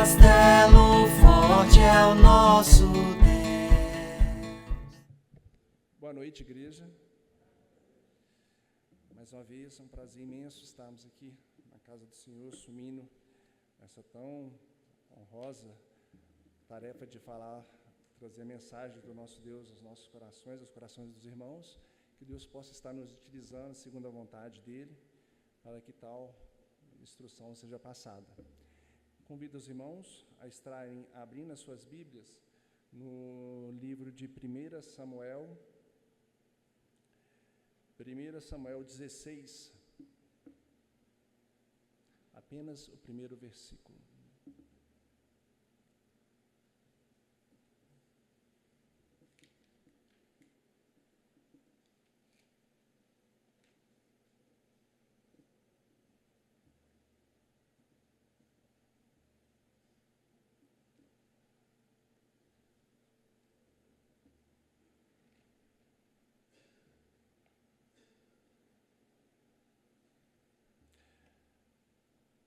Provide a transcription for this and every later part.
castelo forte é o nosso Deus. Boa noite, igreja. Mais uma vez, é um prazer imenso estarmos aqui na casa do Senhor, assumindo essa tão honrosa tarefa de falar, trazer a mensagem do nosso Deus aos nossos corações, aos corações dos irmãos, que Deus possa estar nos utilizando segundo a vontade dEle, para que tal instrução seja passada. Convido os irmãos a estarem abrindo as suas Bíblias no livro de 1 Samuel 16, apenas o primeiro versículo.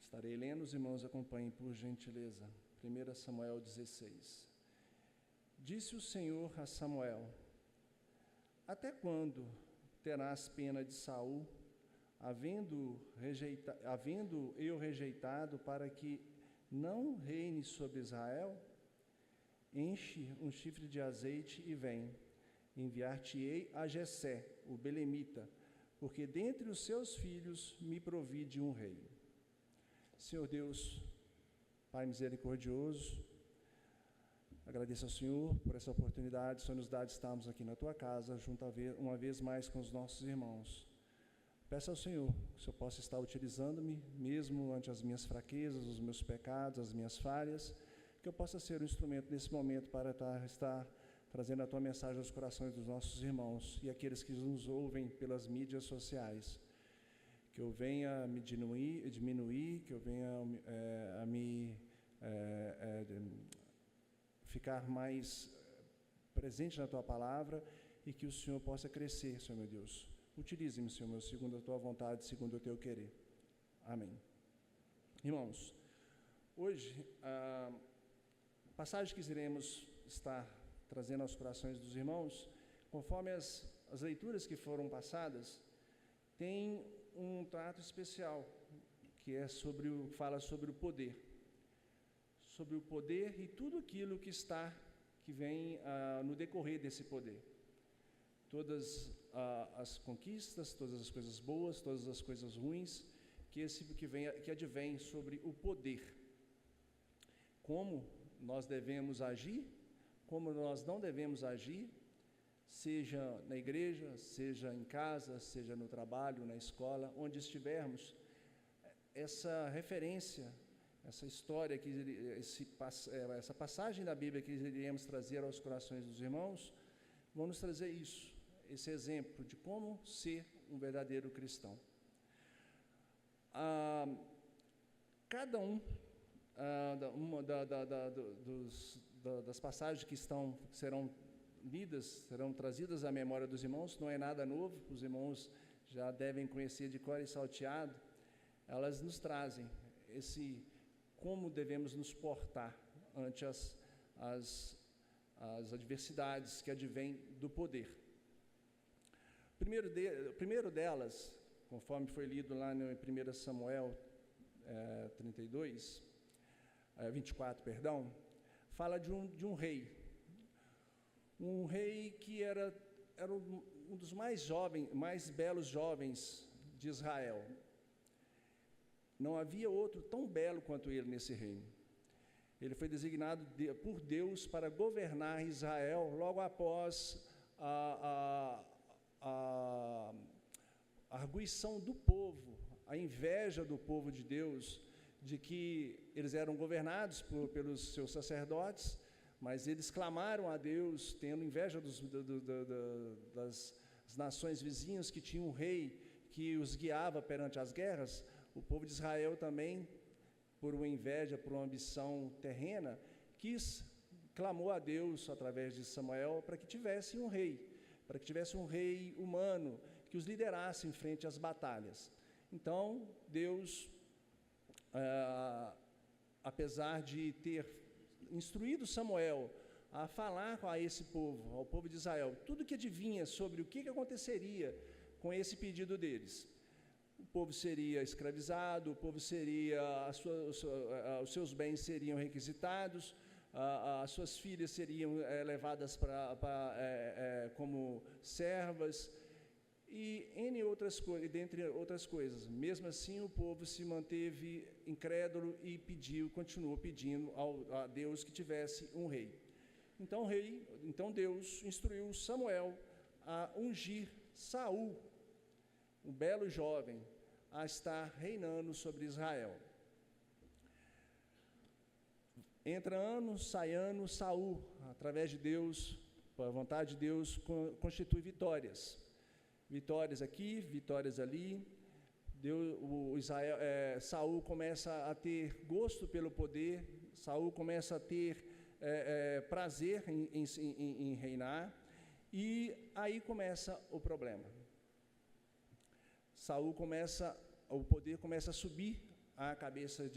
Estarei lendo, os irmãos acompanhem por gentileza. 1 Samuel 16. Disse o Senhor a Samuel: até quando terás pena de Saul, havendo eu rejeitado, para que não reine sobre Israel? Enche um chifre de azeite e vem. Enviar-te-ei a Jessé, o belemita, porque dentre os seus filhos me provide um rei. Senhor Deus, Pai misericordioso, agradeço ao Senhor por essa oportunidade que o Senhor nos dá de estarmos aqui na Tua casa, junto uma vez mais com os nossos irmãos. Peço ao Senhor que o Senhor possa estar utilizando-me, mesmo ante as minhas fraquezas, os meus pecados, as minhas falhas, que eu possa ser um instrumento nesse momento para estar trazendo a Tua mensagem aos corações dos nossos irmãos e aqueles que nos ouvem pelas mídias sociais. Que eu venha me diminuir, que eu venha ficar mais presente na Tua palavra e que o Senhor possa crescer, Senhor meu Deus. Utilize-me, Senhor meu, segundo a Tua vontade, segundo o Teu querer. Amém. Irmãos, hoje, a passagem que iremos estar trazendo aos corações dos irmãos, conforme as leituras que foram passadas, tem um trato especial, que fala sobre o poder e tudo aquilo que vem no decorrer desse poder. Todas as conquistas, todas as coisas boas, todas as coisas ruins, que advém sobre o poder. Como nós devemos agir, como nós não devemos agir, seja na igreja, seja em casa, seja no trabalho, na escola, onde estivermos, essa referência, essa história, essa passagem da Bíblia que iremos trazer aos corações dos irmãos, vão nos trazer isso, esse exemplo de como ser um verdadeiro cristão. Cada das passagens que serão trazidas à memória dos irmãos, não é nada novo, os irmãos já devem conhecer de cor e salteado. Elas nos trazem como devemos nos portar ante as adversidades que advêm do poder. O primeiro delas, conforme foi lido lá em 1 Samuel 24, fala de um rei. Um rei que era um dos mais belos jovens de Israel. Não havia outro tão belo quanto ele nesse reino. Ele foi designado por Deus para governar Israel logo após a arguição do povo, a inveja do povo de Deus, de que eles eram governados pelos seus sacerdotes, mas eles clamaram a Deus, tendo inveja das nações vizinhas que tinham um rei que os guiava perante as guerras. O povo de Israel também, por uma inveja, por uma ambição terrena, clamou a Deus, através de Samuel, para que tivesse um rei humano, que os liderasse em frente às batalhas. Então, Deus apesar de ter instruído Samuel a falar a esse povo, ao povo de Israel, tudo que adivinha sobre o que aconteceria com esse pedido deles. O povo seria escravizado, o povo seria, os seus bens seriam requisitados, as suas filhas seriam levadas como servas, e dentre outras coisas. Mesmo assim, o povo se manteve incrédulo e continuou pedindo a Deus que tivesse um rei. Então Deus instruiu Samuel a ungir Saul, um belo jovem, a estar reinando sobre Israel. Entra ano, sai ano, Saul, através de Deus, por vontade de Deus, constitui vitórias. Vitórias aqui, vitórias ali. Saul começa a ter gosto pelo poder, Saul começa a ter prazer em reinar, e aí começa o problema. O poder começa a subir a cabeça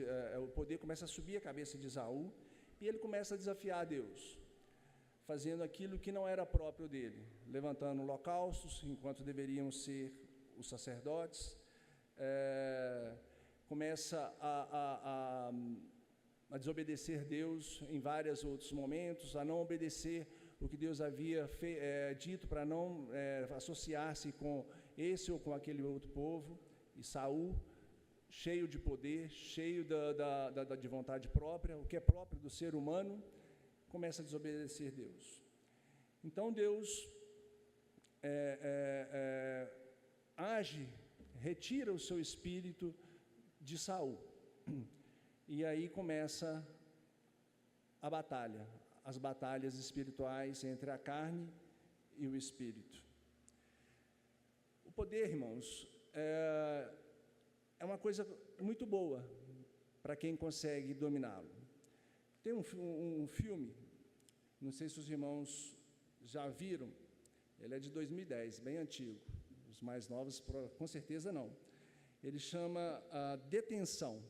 de Saul, e ele começa a desafiar a Deus, fazendo aquilo que não era próprio dele, levantando holocaustos, enquanto deveriam ser os sacerdotes, começa a desobedecer Deus em vários outros momentos, a não obedecer o que Deus havia dito para não associar-se com esse ou com aquele outro povo. E Saul, cheio de poder, cheio de vontade própria, o que é próprio do ser humano, começa a desobedecer Deus. Então Deus age, retira o seu espírito de Saul, e aí começa a batalha, as batalhas espirituais entre a carne e o espírito. O poder, irmãos, é uma coisa muito boa para quem consegue dominá-lo. Tem um filme, não sei se os irmãos já viram, ele é de 2010, bem antigo, os mais novos com certeza não. Ele chama Detenção.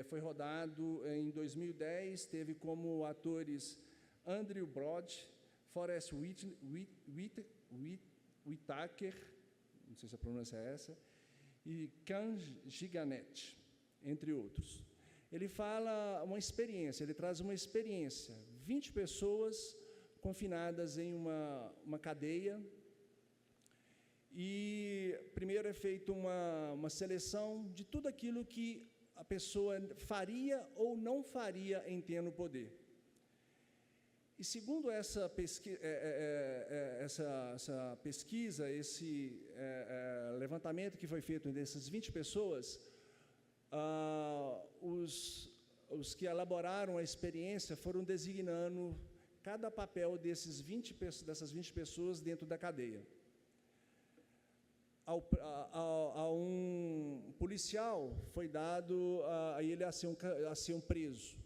Foi rodado em 2010, teve como atores Andrew Brody, Forest Whitaker, não sei se a pronúncia é essa, e Can Giganet, entre outros. Ele fala ele traz uma experiência, 20 pessoas confinadas em uma cadeia, e primeiro é feita uma seleção de tudo aquilo que a pessoa faria ou não faria em tendo poder. E segundo essa pesquisa, esse levantamento que foi feito dessas 20 pessoas, os que elaboraram a experiência foram designando cada papel dessas 20 pessoas dentro da cadeia. A um policial foi dado a ele a ser um preso,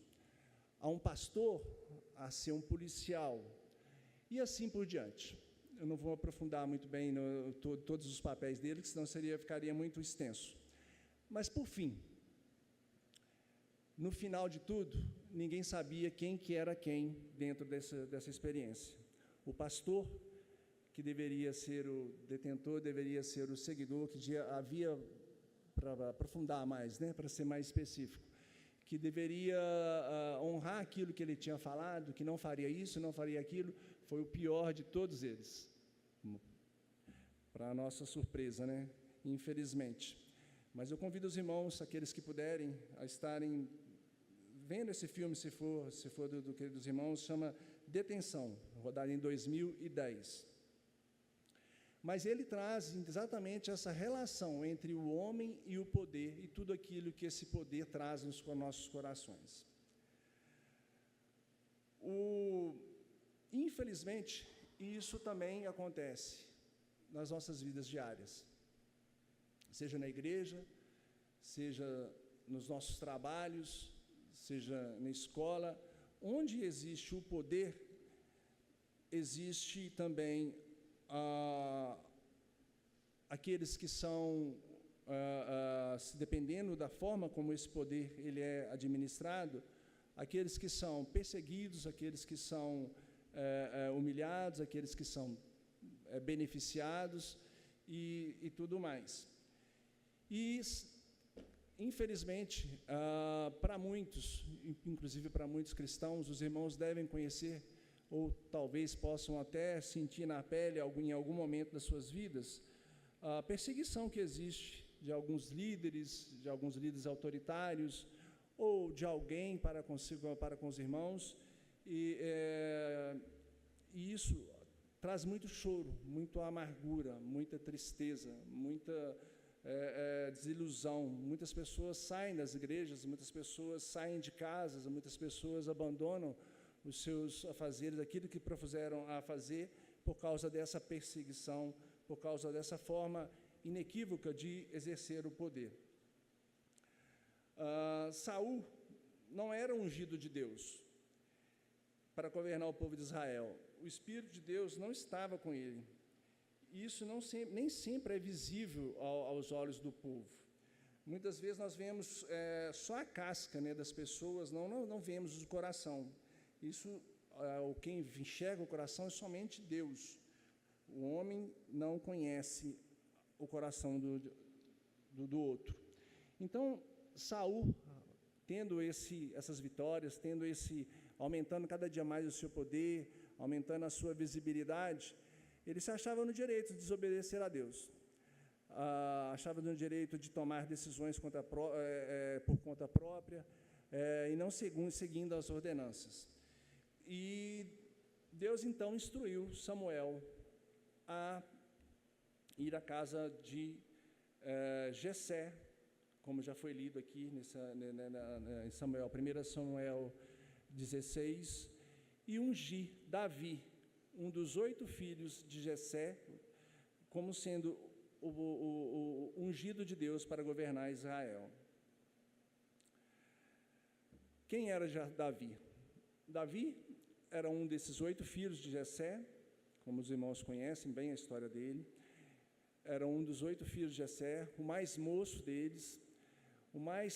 a um pastor a ser um policial, e assim por diante. Eu não vou aprofundar muito bem todos os papéis dele, que senão ficaria muito extenso. Mas, por fim, no final de tudo, ninguém sabia quem que era quem dentro dessa experiência. O pastor, que deveria ser o detentor, deveria ser o seguidor, que havia, para aprofundar mais, para ser mais específico, que deveria honrar aquilo que ele tinha falado, que não faria isso, não faria aquilo, foi o pior de todos eles, para a nossa surpresa, infelizmente. Mas eu convido os irmãos, aqueles que puderem, a estarem vendo esse filme, se for do querido dos irmãos, chama Detenção, rodado em 2010. Mas ele traz exatamente essa relação entre o homem e o poder, e tudo aquilo que esse poder traz nos nossos corações. Infelizmente, isso também acontece nas nossas vidas diárias, seja na igreja, seja nos nossos trabalhos, seja na escola. Onde existe o poder, existe também aqueles que são dependendo da forma como esse poder ele é administrado, aqueles que são perseguidos, aqueles que são humilhados, aqueles que são beneficiados e tudo mais. E, infelizmente, para muitos, inclusive para muitos cristãos, os irmãos devem conhecer, ou talvez possam até sentir na pele em algum momento das suas vidas, a perseguição que existe de alguns líderes autoritários, ou de alguém para com os irmãos, e isso traz muito choro, muita amargura, muita tristeza, muita desilusão. Muitas pessoas saem das igrejas, muitas pessoas saem de casas, muitas pessoas abandonam os seus afazeres, aquilo que propuseram a fazer, por causa dessa perseguição, por causa dessa forma inequívoca de exercer o poder. Saul não era ungido de Deus para governar o povo de Israel. O Espírito de Deus não estava com ele. Isso nem sempre é visível aos olhos do povo. Muitas vezes nós vemos só a casca, né, das pessoas, não vemos o coração. Isso, quem enxerga o coração é somente Deus. O homem não conhece o coração do outro. Então, Saul, tendo essas vitórias, aumentando cada dia mais o seu poder, aumentando a sua visibilidade, ele se achava no direito de desobedecer a Deus. Achava no direito de tomar decisões por conta própria, e não seguindo as ordenanças. E Deus, então, instruiu Samuel a ir à casa de Jessé, como já foi lido aqui em Samuel, 1 Samuel 16, e ungir Davi, um dos 8 filhos de Jessé, como sendo o ungido de Deus para governar Israel. Quem era Davi? Davi era um desses 8 filhos de Jessé, como os irmãos conhecem bem a história dele. Era um dos 8 filhos de Jessé, o mais moço deles,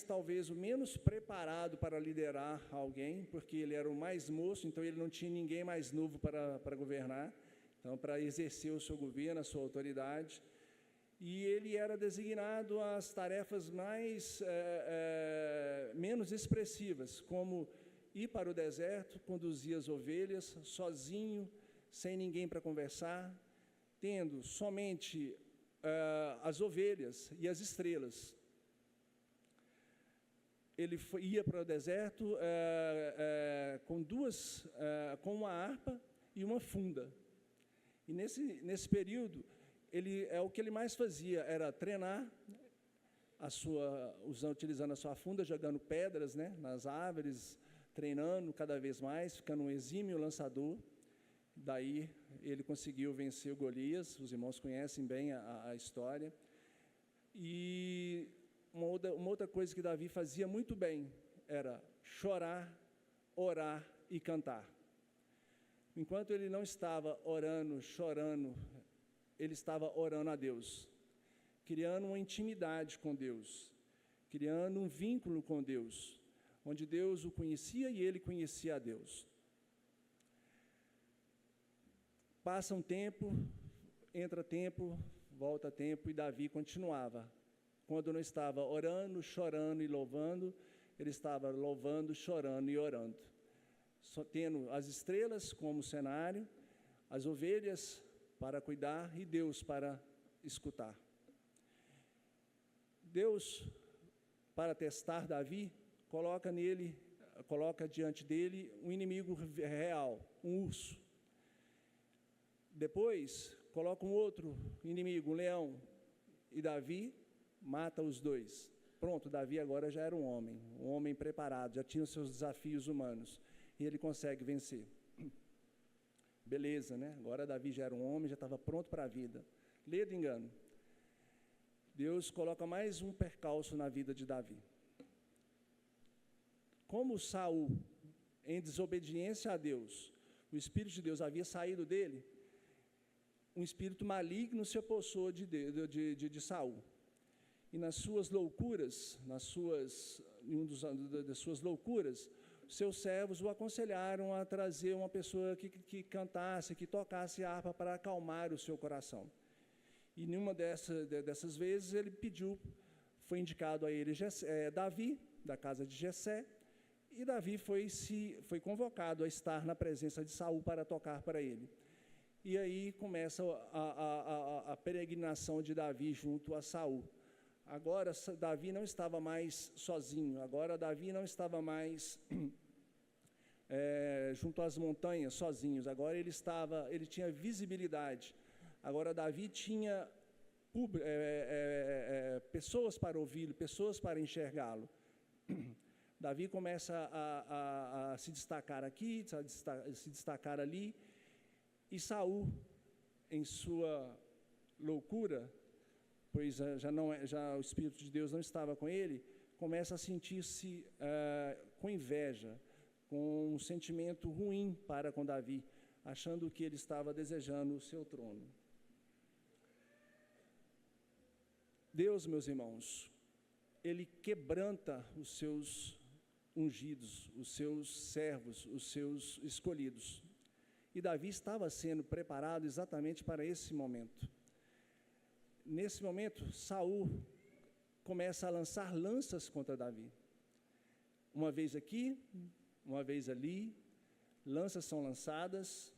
talvez o menos preparado para liderar alguém, porque ele era o mais moço, então ele não tinha ninguém mais novo para governar, então para exercer o seu governo, a sua autoridade. E ele era designado às tarefas menos expressivas, como ir para o deserto, conduzir as ovelhas sozinho, sem ninguém para conversar, tendo somente as ovelhas e as estrelas. Ele ia para o deserto com uma harpa e uma funda. E nesse período, o que ele mais fazia era treinar utilizando a sua funda, jogando pedras, né, nas árvores, treinando cada vez mais, ficando um exímio lançador. Daí ele conseguiu vencer o Golias. Os irmãos conhecem bem a história. E uma outra coisa que Davi fazia muito bem era chorar, orar e cantar. Enquanto ele não estava orando, chorando, ele estava orando a Deus, criando uma intimidade com Deus, criando um vínculo com Deus, onde Deus o conhecia e ele conhecia a Deus. Passa um tempo, entra tempo, volta tempo, e Davi continuava. Quando não estava orando, chorando e louvando, ele estava louvando, chorando e orando. Só tendo as estrelas como cenário, as ovelhas para cuidar e Deus para escutar. Deus, para testar Davi, coloca diante dele um inimigo real, um urso. Depois, coloca um outro inimigo, um leão, e Davi mata os dois. Pronto, Davi agora já era um homem preparado, já tinha os seus desafios humanos, e ele consegue vencer. Beleza, né? Agora Davi já era um homem, já estava pronto para a vida. Lê do engano. Deus coloca mais um percalço na vida de Davi. Como Saul, em desobediência a Deus, o Espírito de Deus havia saído dele, um espírito maligno se apossou de Saul. E nas suas loucuras, das suas loucuras, seus servos o aconselharam a trazer uma pessoa que cantasse, que tocasse harpa para acalmar o seu coração. E numa dessas vezes ele foi indicado a ele Davi, da casa de Jessé, e Davi foi convocado a estar na presença de Saul para tocar para ele. E aí começa a peregrinação de Davi junto a Saul. Agora Davi não estava mais sozinho, agora Davi não estava mais junto às montanhas sozinhos, agora ele tinha visibilidade. Agora Davi tinha pessoas para ouvi-lo, pessoas para enxergá-lo. Davi começa a se destacar aqui, a se destacar ali, e Saul, em sua loucura, pois já o Espírito de Deus não estava com ele, começa a sentir-se com inveja, com um sentimento ruim para com Davi, achando que ele estava desejando o seu trono. Deus, meus irmãos, Ele quebranta os seus ungidos, os seus servos, os seus escolhidos. E Davi estava sendo preparado exatamente para esse momento. Nesse momento, Saul começa a lançar lanças contra Davi. Uma vez aqui, uma vez ali, lanças são lançadas,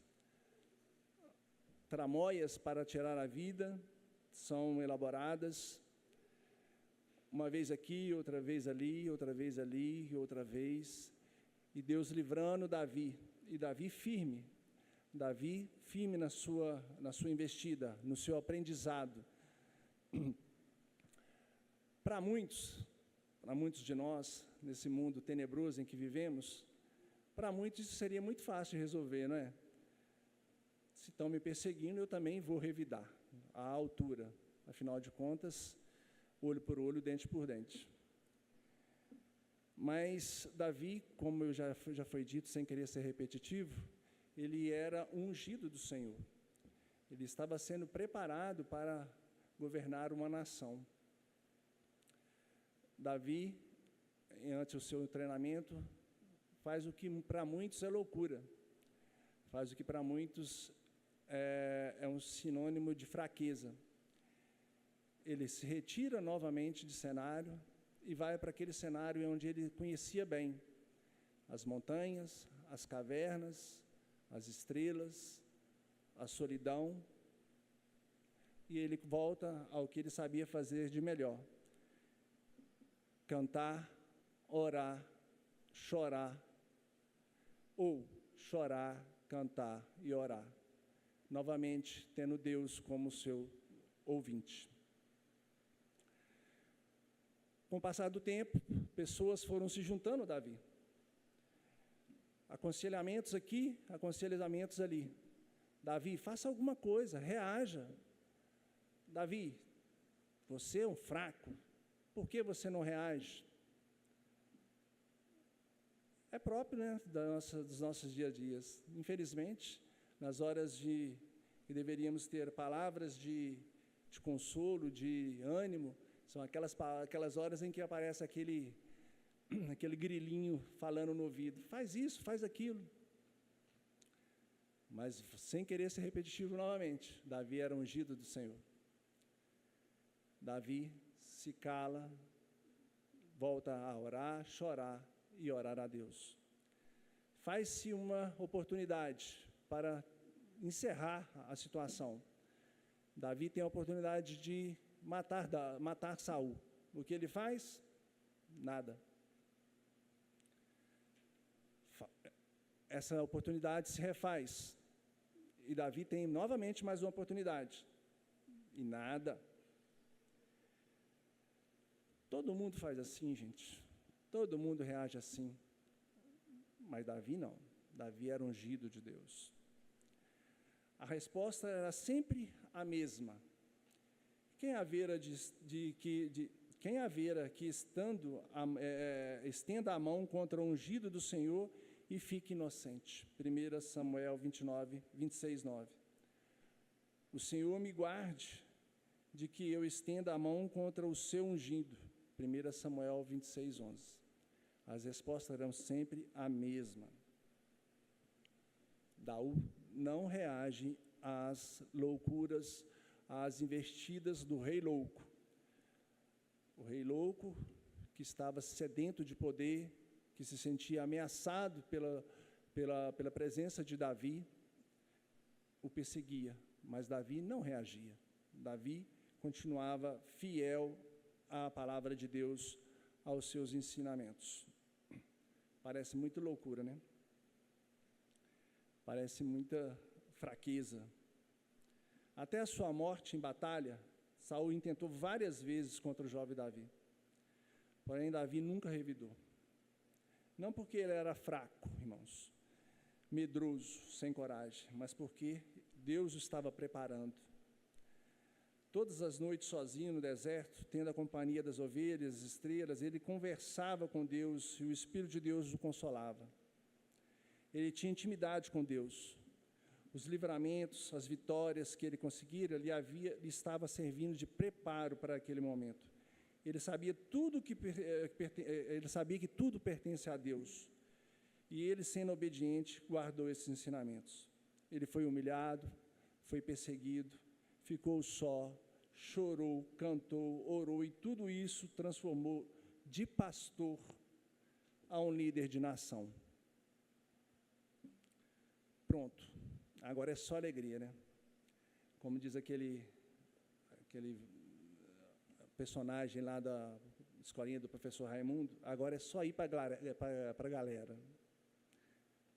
tramóias para tirar a vida são elaboradas, uma vez aqui, outra vez ali, outra vez ali, outra vez, e Deus livrando Davi, e Davi firme na sua investida, no seu aprendizado. Para muitos de nós, nesse mundo tenebroso em que vivemos, para muitos isso seria muito fácil de resolver, não é? Se estão me perseguindo, eu também vou revidar à altura. Afinal de contas, olho por olho, dente por dente. Mas Davi, como já foi dito, sem querer ser repetitivo, ele era ungido do Senhor. Ele estava sendo preparado para governar uma nação. Davi, ante o seu treinamento, faz o que para muitos é loucura, faz o que para muitos é um sinônimo de fraqueza. Ele se retira novamente de cenário e vai para aquele cenário onde ele conhecia bem as montanhas, as cavernas, as estrelas, a solidão, e ele volta ao que ele sabia fazer de melhor: cantar, orar, chorar, ou chorar, cantar e orar, novamente tendo Deus como seu ouvinte. Com o passar do tempo, pessoas foram se juntando a Davi. Aconselhamentos aqui, aconselhamentos ali. Davi, faça alguma coisa, reaja. Davi, você é um fraco, por que você não reage? É próprio, né, dos nossos dias a dias. Infelizmente, nas horas que deveríamos ter palavras de consolo, de ânimo, são aquelas horas em que aparece aquele grilinho falando no ouvido: faz isso, faz aquilo. Mas, sem querer ser repetitivo novamente, Davi era ungido do Senhor. Davi se cala, volta a orar, chorar e orar a Deus. Faz-se uma oportunidade para encerrar a situação. Davi tem a oportunidade de matar Saul. O que ele faz? Nada. Essa oportunidade se refaz. E Davi tem novamente mais uma oportunidade. E nada. Todo mundo faz assim, gente. Todo mundo reage assim. Mas Davi não. Davi era ungido de Deus. A resposta era sempre a mesma. Quem haverá que estenda a mão contra o ungido do Senhor e fique inocente. 1 Samuel 26, 9. O Senhor me guarde de que eu estenda a mão contra o seu ungido. 1 Samuel 26:11. As respostas eram sempre a mesma. Daú não reage às loucuras, às investidas do rei louco. O rei louco, que estava sedento de poder, que se sentia ameaçado pela presença de Davi, o perseguia, mas Davi não reagia. Davi continuava fiel à palavra de Deus, aos seus ensinamentos. Parece muito loucura, né? Parece muita fraqueza. Até a sua morte em batalha, Saul intentou várias vezes contra o jovem Davi. Porém, Davi nunca revidou. Não porque ele era fraco, irmãos, medroso, sem coragem, mas porque Deus o estava preparando. Todas as noites, sozinho no deserto, tendo a companhia das ovelhas, das estrelas, ele conversava com Deus e o Espírito de Deus o consolava. Ele tinha intimidade com Deus. Os livramentos, as vitórias que ele conseguira, lhe estava servindo de preparo para aquele momento. Ele sabia que tudo pertence a Deus. E ele, sendo obediente, guardou esses ensinamentos. Ele foi humilhado, foi perseguido, ficou só, chorou, cantou, orou, e tudo isso transformou de pastor a um líder de nação. Pronto, agora é só alegria, né? Como diz aquele personagem lá da escolinha do professor Raimundo, agora é só ir para a galera.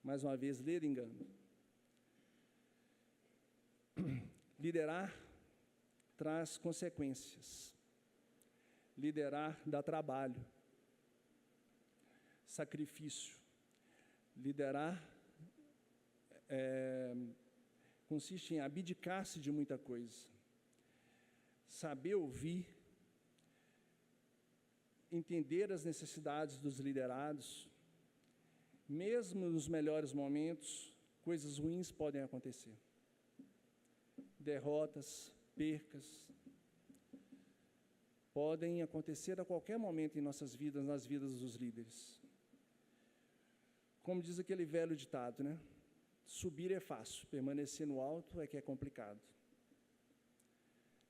Mais uma vez, ler engano. Liderar traz consequências. Liderar dá trabalho, sacrifício. Liderar consiste em abdicar-se de muita coisa. Saber ouvir, entender as necessidades dos liderados. Mesmo nos melhores momentos, coisas ruins podem acontecer. Derrotas, percas, podem acontecer a qualquer momento em nossas vidas, nas vidas dos líderes. Como diz aquele velho ditado, né? Subir é fácil, permanecer no alto é que é complicado.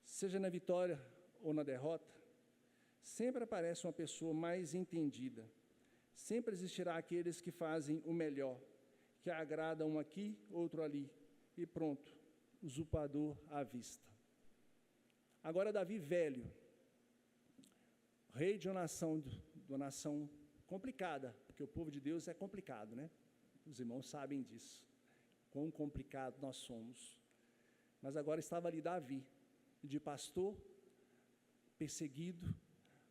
Seja na vitória ou na derrota, sempre aparece uma pessoa mais entendida. Sempre existirá aqueles que fazem o melhor, que agradam um aqui, outro ali, e pronto, usurpador à vista. Agora Davi velho, rei de uma nação complicada, porque o povo de Deus é complicado, né? Os irmãos sabem disso, quão complicado nós somos. Mas agora estava ali Davi, de pastor, perseguido,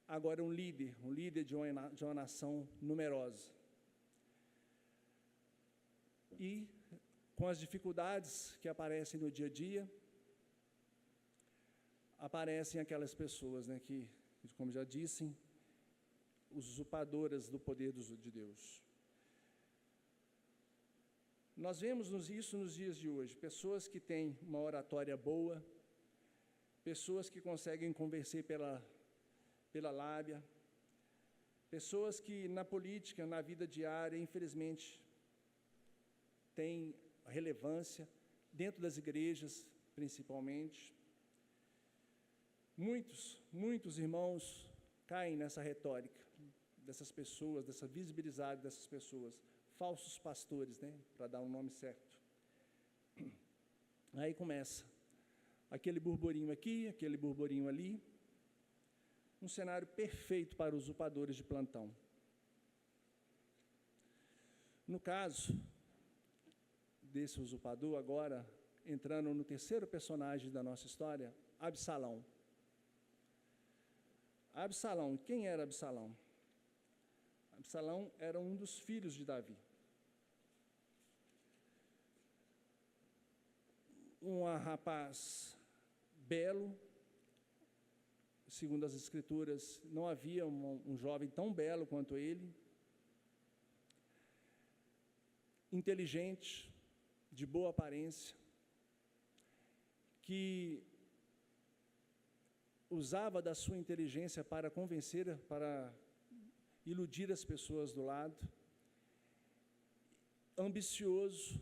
agora um líder de uma nação numerosa. E com as dificuldades que aparecem no dia a dia, aparecem aquelas pessoas, né, que, como já disse, usurpadoras do poder de Deus. Nós vemos isso nos dias de hoje, pessoas que têm uma oratória boa, pessoas que conseguem convencer pela lábia, pessoas que na política, na vida diária, infelizmente, têm relevância, dentro das igrejas, principalmente. Muitos irmãos caem nessa retórica dessas pessoas, dessa visibilidade dessas pessoas, falsos pastores, né, para dar um nome certo. Aí começa aquele burburinho aqui, aquele burburinho ali, um cenário perfeito para os usurpadores de plantão. No caso desse usurpador, agora entrando no terceiro personagem da nossa história, Absalão. Absalão, quem era Absalão? Absalão era um dos filhos de Davi. Um rapaz belo, segundo as Escrituras, não havia um jovem tão belo quanto ele, inteligente, de boa aparência, que usava da sua inteligência para convencer, para iludir as pessoas do lado, ambicioso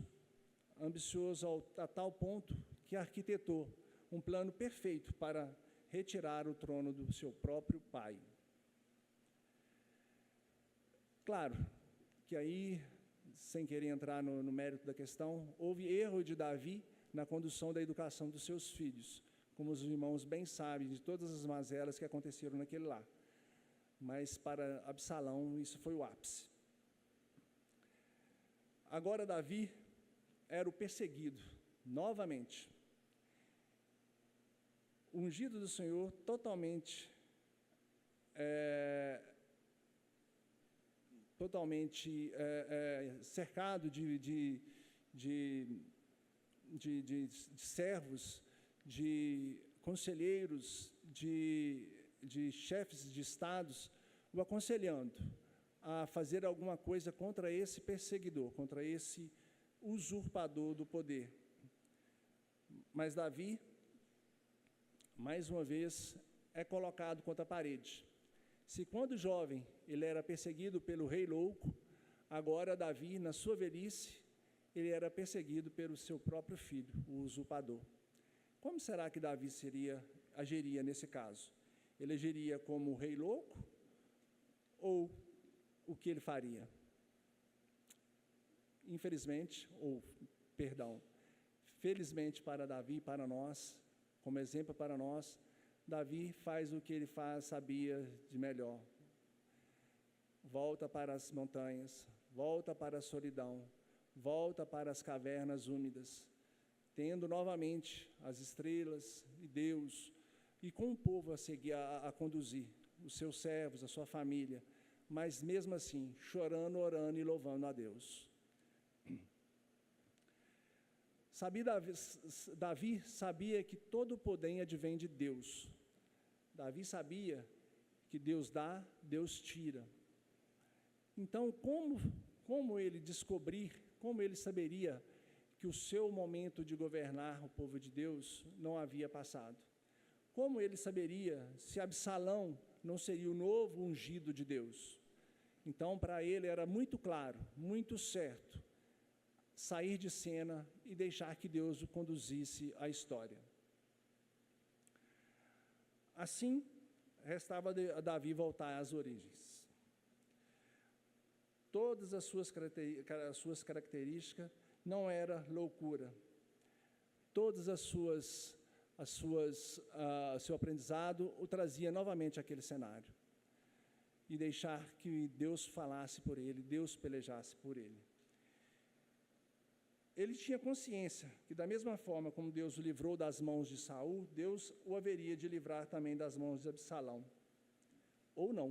a tal ponto que arquitetou um plano perfeito para retirar o trono do seu próprio pai. Claro que aí, sem querer entrar no mérito da questão, houve erro de Davi na condução da educação dos seus filhos, como os irmãos bem sabem de todas as mazelas que aconteceram naquele lar. Mas para Absalão isso foi o ápice. Agora Davi era o perseguido, novamente. O ungido do Senhor totalmente cercado de servos, de conselheiros, de chefes de estados, o aconselhando a fazer alguma coisa contra esse perseguidor, contra esse usurpador do poder. Mas Davi, mais uma vez, é colocado contra a parede. Se quando jovem ele era perseguido pelo rei louco, agora Davi, na sua velhice, ele era perseguido pelo seu próprio filho, o usurpador. Como será que Davi agiria nesse caso? Ele agiria como o rei louco? Ou o que ele faria? Felizmente para Davi, para nós, como exemplo para nós, Davi faz o que ele sabia de melhor. Volta para as montanhas, volta para a solidão, volta para as cavernas úmidas, tendo novamente as estrelas e Deus, e com o povo a seguir, a conduzir, os seus servos, a sua família, mas mesmo assim, chorando, orando e louvando a Deus. Davi sabia que todo o poder advém de Deus. Davi sabia que Deus dá, Deus tira. Então, como ele saberia que o seu momento de governar o povo de Deus não havia passado? Como ele saberia se Absalão não seria o novo ungido de Deus? Então, para ele era muito claro, muito certo, sair de cena e deixar que Deus o conduzisse à história. Assim, restava a Davi voltar às origens. Todas as suas características não era loucura. Todas seu aprendizado o trazia novamente àquele cenário. E deixar que Deus falasse por ele, Deus pelejasse por ele. Ele tinha consciência que, da mesma forma como Deus o livrou das mãos de Saul, Deus o haveria de livrar também das mãos de Absalão. Ou não.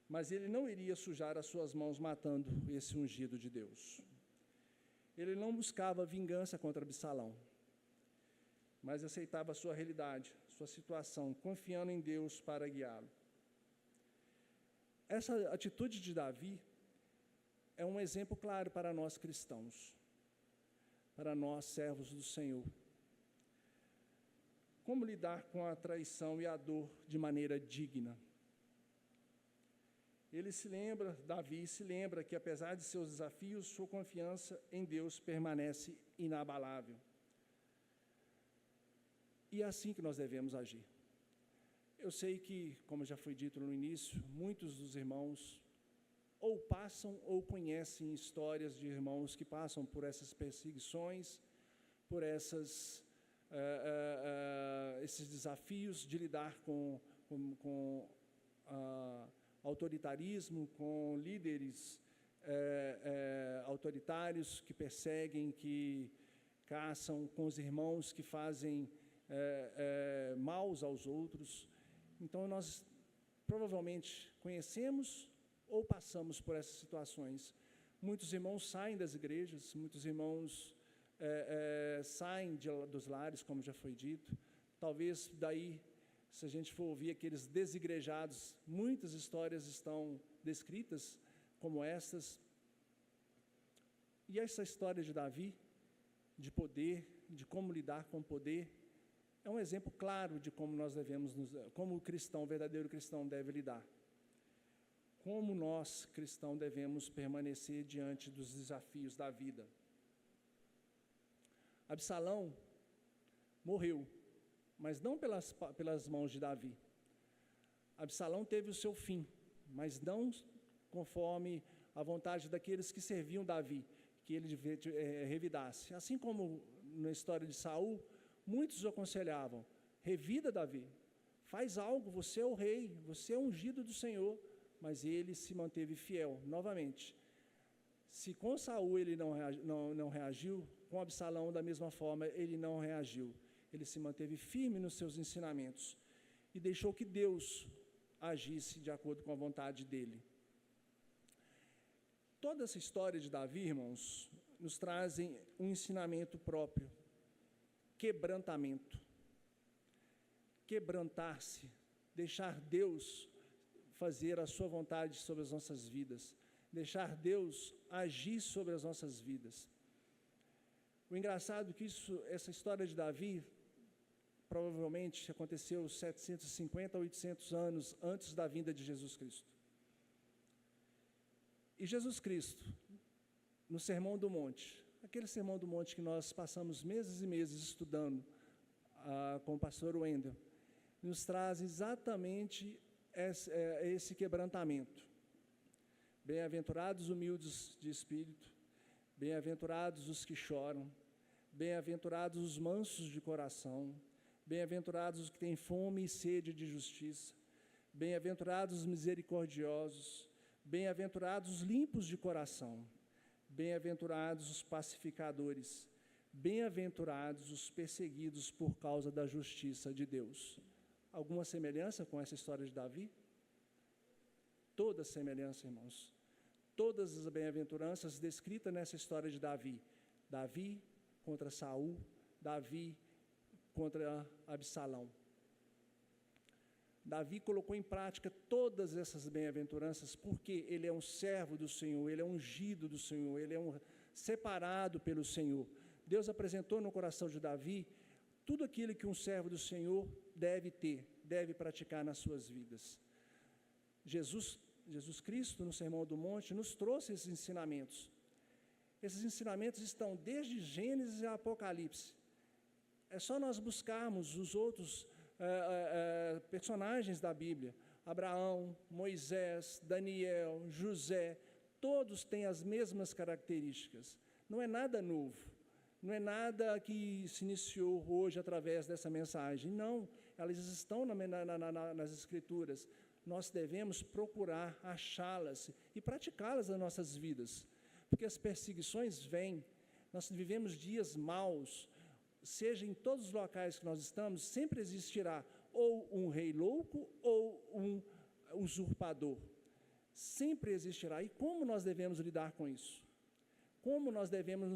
Mas ele não iria sujar as suas mãos matando esse ungido de Deus. Ele não buscava vingança contra Absalão, mas aceitava a sua realidade, sua situação, confiando em Deus para guiá-lo. Essa atitude de Davi é um exemplo claro para nós cristãos, para nós servos do Senhor. Como lidar com a traição e a dor de maneira digna? Davi se lembra que, apesar de seus desafios, sua confiança em Deus permanece inabalável. E é assim que nós devemos agir. Eu sei que, como já foi dito no início, muitos dos irmãos ou passam ou conhecem histórias de irmãos que passam por essas perseguições, por esses desafios de lidar com autoritarismo, com líderes autoritários que perseguem, que caçam, com os irmãos que fazem maus aos outros. Então, nós provavelmente conhecemos ou passamos por essas situações. Muitos irmãos saem das igrejas, muitos irmãos saem dos lares, como já foi dito. Talvez daí, se a gente for ouvir aqueles desigrejados, muitas histórias estão descritas como estas. E essa história de Davi, de poder, de como lidar com o poder, é um exemplo claro de como nós devemos, como o verdadeiro cristão deve lidar. Como nós, cristãos, devemos permanecer diante dos desafios da vida. Absalão morreu, mas não pelas mãos de Davi. Absalão teve o seu fim, mas não conforme a vontade daqueles que serviam Davi, que ele revidasse. Assim como na história de Saul, muitos o aconselhavam: revida Davi, faz algo, você é o rei, você é ungido do Senhor. Mas ele se manteve fiel, novamente. Se com Saul ele não reagiu, com Absalão da mesma forma ele não reagiu. Ele se manteve firme nos seus ensinamentos e deixou que Deus agisse de acordo com a vontade dele. Toda essa história de Davi, irmãos, nos trazem um ensinamento próprio: quebrantamento. Quebrantar-se, deixar Deus fazer a sua vontade sobre as nossas vidas, deixar Deus agir sobre as nossas vidas. O engraçado é que essa história de Davi provavelmente aconteceu 750 a 800 anos antes da vinda de Jesus Cristo. E Jesus Cristo, no Sermão do Monte, aquele Sermão do Monte que nós passamos meses e meses estudando com o pastor Wendel, nos traz exatamente esse quebrantamento. Bem-aventurados os humildes de espírito, bem-aventurados os que choram, bem-aventurados os mansos de coração, bem-aventurados os que têm fome e sede de justiça, bem-aventurados os misericordiosos, bem-aventurados os limpos de coração, bem-aventurados os pacificadores, bem-aventurados os perseguidos por causa da justiça de Deus. Alguma semelhança com essa história de Davi? Toda semelhança, irmãos. Todas as bem-aventuranças descritas nessa história de Davi. Davi contra Saul, Davi contra Absalão. Davi colocou em prática todas essas bem-aventuranças porque ele é um servo do Senhor, ele é ungido do Senhor, ele é separado pelo Senhor. Deus apresentou no coração de Davi tudo aquilo que um servo do Senhor deve ter, deve praticar nas suas vidas. Jesus Cristo, no Sermão do Monte, nos trouxe esses ensinamentos. Esses ensinamentos estão desde Gênesis a Apocalipse. É só nós buscarmos os outros personagens da Bíblia: Abraão, Moisés, Daniel, José, todos têm as mesmas características. Não é nada novo, não é nada que se iniciou hoje através dessa mensagem. Não, elas estão nas Escrituras. Nós devemos procurar achá-las e praticá-las nas nossas vidas, porque as perseguições vêm, nós vivemos dias maus, seja em todos os locais que nós estamos, sempre existirá ou um rei louco ou um usurpador, sempre existirá. E como nós devemos lidar com isso? Como nós devemos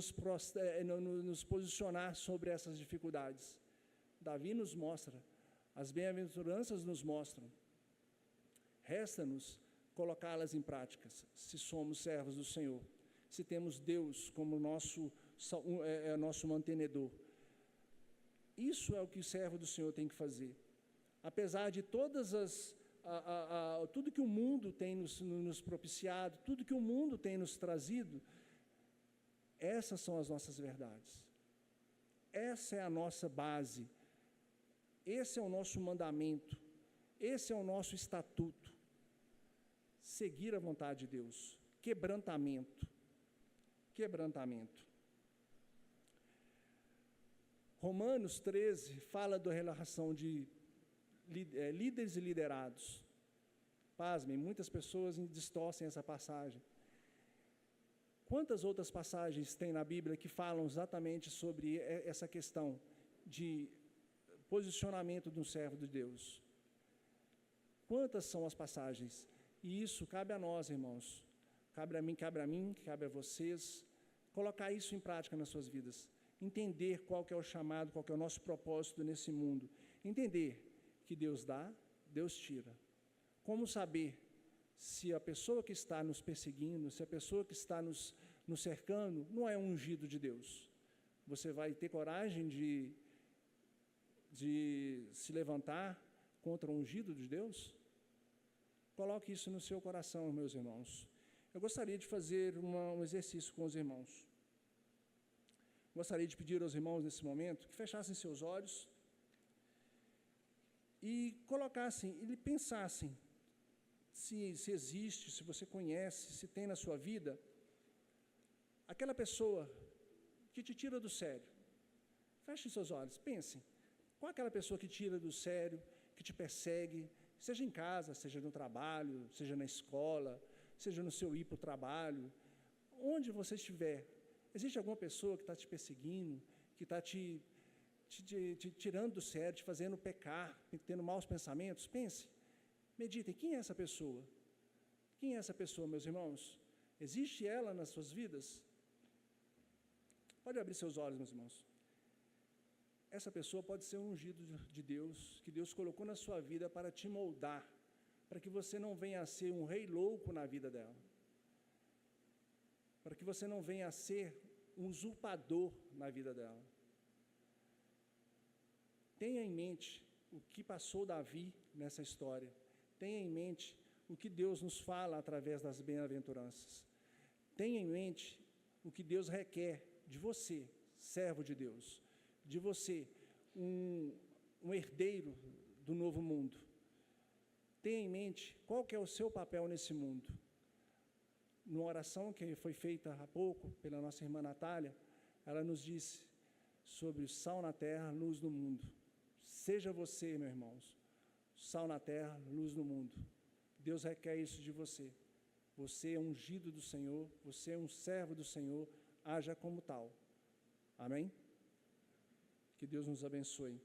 nos posicionar sobre essas dificuldades? Davi nos mostra, as bem-aventuranças nos mostram. Resta-nos colocá-las em práticas, se somos servos do Senhor, se temos Deus como nosso mantenedor. Isso é o que o servo do Senhor tem que fazer. Apesar de todas tudo que o mundo tem nos propiciado, tudo que o mundo tem nos trazido, essas são as nossas verdades. Essa é a nossa base. Esse é o nosso mandamento. Esse é o nosso estatuto. Seguir a vontade de Deus. Quebrantamento. Quebrantamento. Romanos 13 fala da relação de líderes e liderados. Pasmem, muitas pessoas distorcem essa passagem. Quantas outras passagens tem na Bíblia que falam exatamente sobre essa questão de posicionamento de um servo de Deus? Quantas são as passagens? E isso cabe a nós, irmãos. Cabe a mim, cabe a vocês, colocar isso em prática nas suas vidas. Entender qual que é o chamado, qual que é o nosso propósito nesse mundo. Entender que Deus dá, Deus tira. Como saber se a pessoa que está nos perseguindo, se a pessoa que está nos cercando, não é um ungido de Deus? Você vai ter coragem de de se levantar contra o ungido de Deus? Coloque isso no seu coração, meus irmãos. Eu gostaria de fazer um exercício com os irmãos. Gostaria de pedir aos irmãos, nesse momento, que fechassem seus olhos e colocassem, e pensassem se existe, se você conhece, se tem na sua vida aquela pessoa que te tira do sério. Fechem seus olhos, pensem. Qual é aquela pessoa que tira do sério, que te persegue, seja em casa, seja no trabalho, seja na escola, seja no seu ir para o trabalho, onde você estiver, existe alguma pessoa que está te perseguindo, que está te tirando do sério, te fazendo pecar, tendo maus pensamentos? Pense, meditem, quem é essa pessoa? Quem é essa pessoa, meus irmãos? Existe ela nas suas vidas? Pode abrir seus olhos, meus irmãos. Essa pessoa pode ser um ungido de Deus, que Deus colocou na sua vida para te moldar, para que você não venha a ser um rei louco na vida dela, para que você não venha a ser um usurpador na vida dela. Tenha em mente o que passou Davi nessa história, tenha em mente o que Deus nos fala através das bem-aventuranças, tenha em mente o que Deus requer de você, servo de Deus, de você, um herdeiro do novo mundo. Tenha em mente qual que é o seu papel nesse mundo. Numa oração que foi feita há pouco pela nossa irmã Natália, ela nos disse sobre o sal na terra, luz no mundo. Seja você, meus irmãos, sal na terra, luz no mundo. Deus requer isso de você. Você é ungido do Senhor, você é um servo do Senhor, haja como tal. Amém? Que Deus nos abençoe.